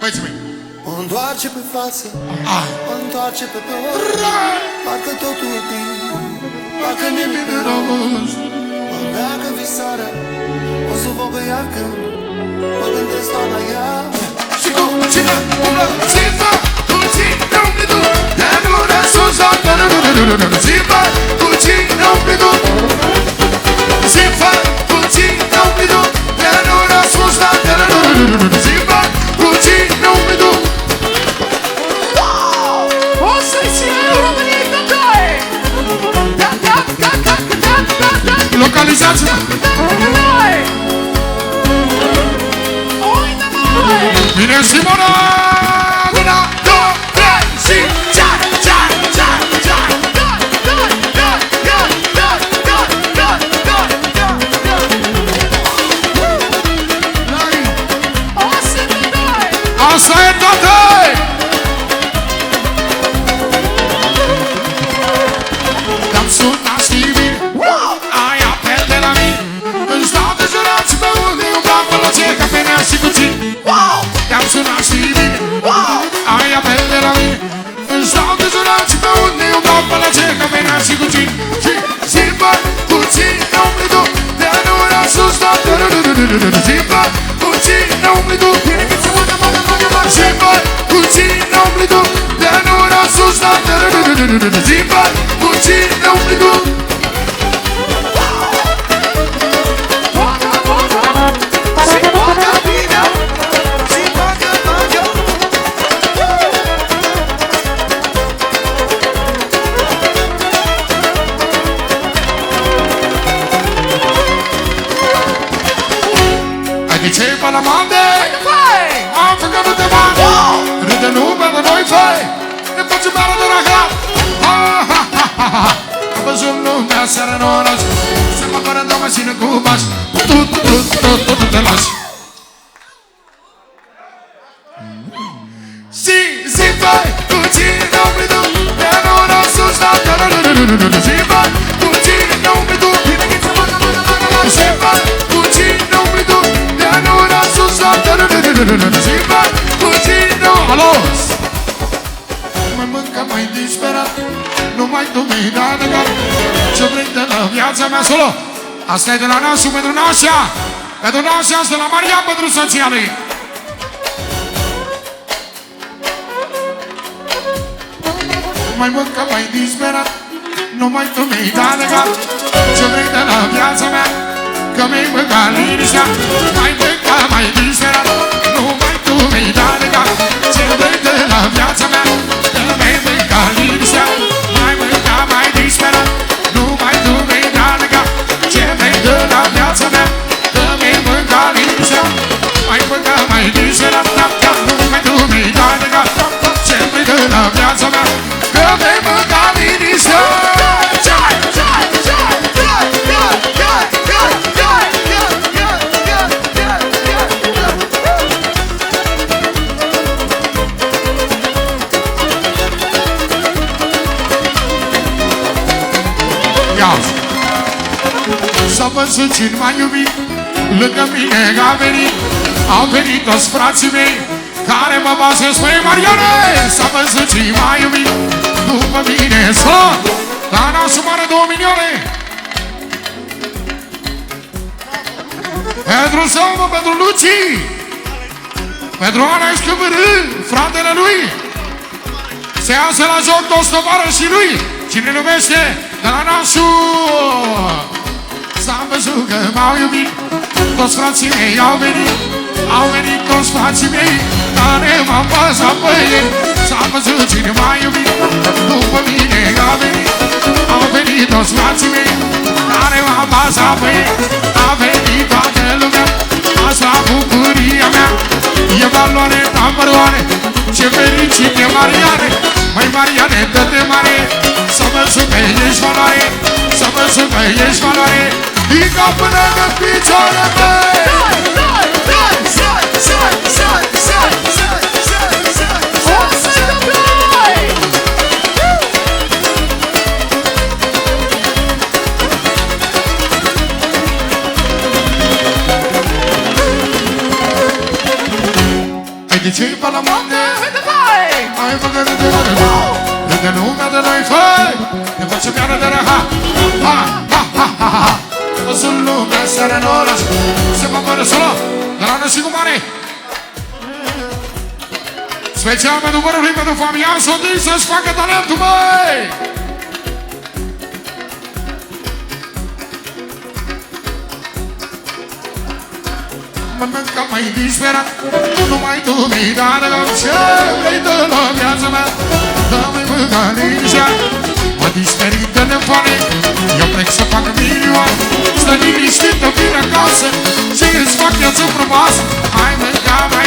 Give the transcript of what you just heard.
Băieți mei. O întoarce pe față, o întoarce pe păr, parcă totul e bine, parcă nimic de rost. Mă leagă visarea, o sufocă iar când mă gândesc doar la ea. Și cu cine umblă, zi-vă, cu cine umbli tu, de nu răsuza, zi-vă, cu cine umbli tu, zi-vă, cu cine umbli tu, de nu răsuza, zi-vă, cu cine umbli tu. O să-i ține României de doi! Localizați-mă! Vine Simona! Una, două, trei și cear, cear, cear, cear! Asta e toată! Te-am sunat și vin, ai apel de la mine. Îți dau de jurat și pe unde umbla acolo ce cafenea și cuțin. Te-am sunat și vin, ai apel de la mine. Îți dau de jurat și pe unde umbla acolo ce cafenea și cuțin. Și zi-mă, puțin umbli tu, de nu la sus, zi-mă, puțin umbli tu. Zi-mă, puțin umbli tu, de nu la sus, zi-mă, puțin umbli tu. Ai de ce pe la mande? Am făcut de bani. Râde nu pentru noi, făi. Ne facem bani de rahat. Am văzut lumea seara în oraș. Se mă pără de o mașină cu bași. Tu te lași. Zi, făi, puțin umbli tu, de nu răsus, zi, făi, puțin umbli tu, zi, făi, puțin umbli tu, de nu răsus, zi, făi, puțin umbli tu. Alo! Mă mâncă mai disperat, numai tu mi-ai dat de cap. Ce vrei de la viața mea solo? Asta e de la Nasu pentru Nașa, pentru Nașa, asta la Maria pentru soția lui. Mai mâncă mai disperat, numai tu mi-ai dat de cap. Ce vrei de la viața mea, că mi-ai mâncat liniștea. Mai mâncă mai disperat, numai tu mi-ai dat de cap. Ce vrei de la viața mea, că mi-ai mâncat liniștea. Mai mâncă mai disperat, numai tu mi-ai dat de cap. Ce vrei de la viața mea, că mi-ai mâncat liniștea. Mai mâncă mai disperat, numai tu mi-ai dat de cap. Ce vrei de la viața mea, că mi-ai mâncat liniștea. S-a văzut cine m-a iubit, lângă mine a venit. Au venit toți frații mei, care mă bază spre Mariane. S-a văzut cine m-a iubit, după mine slot, dar n-au sumare 2 milioane. Pentru Săumă, pentru Luci, pentru Ana Escăvârâ, fratele lui. Se iasă la joc toți tovarășii lui. Cine numește de la Nasu. S-a văzut că m-au iubit, toți frații mei au venit toți frații mei, care m-am bazat pe ei. S-a văzut cine m-a iubit, după mine au venit toți frații mei, care m-am bazat pe ei. A venit toată lumea, asta bucuria mea, e valoare number one. Ce fericit e Mariane, măi Mariane, dă-te mare, să văzut că ești valoare, să văzut că ești valoare. Dica până în picioare mei. De ce pe la munte. Uite, vai! Hai mă gândă de rău, de lumea de noi, făi. Ne facem iară de rău, ha, ha, ha, ha, ha, ha. O sunt lumea, seara în oraș, se va mără solo, de la năsi cu mare. Special pentru vărului, pentru Fabian Sotin, să-și facă talentul, măi! Mă mâncă mai disperat, numai tu mi-ai dat ce vrei de la viața mea. Dă-mi mâncă liniștea, mă disperit telefoane, eu plec să fac milioane. Stă liniștită, vine acasă și îți fac viață frumoasă. Hai mânca mai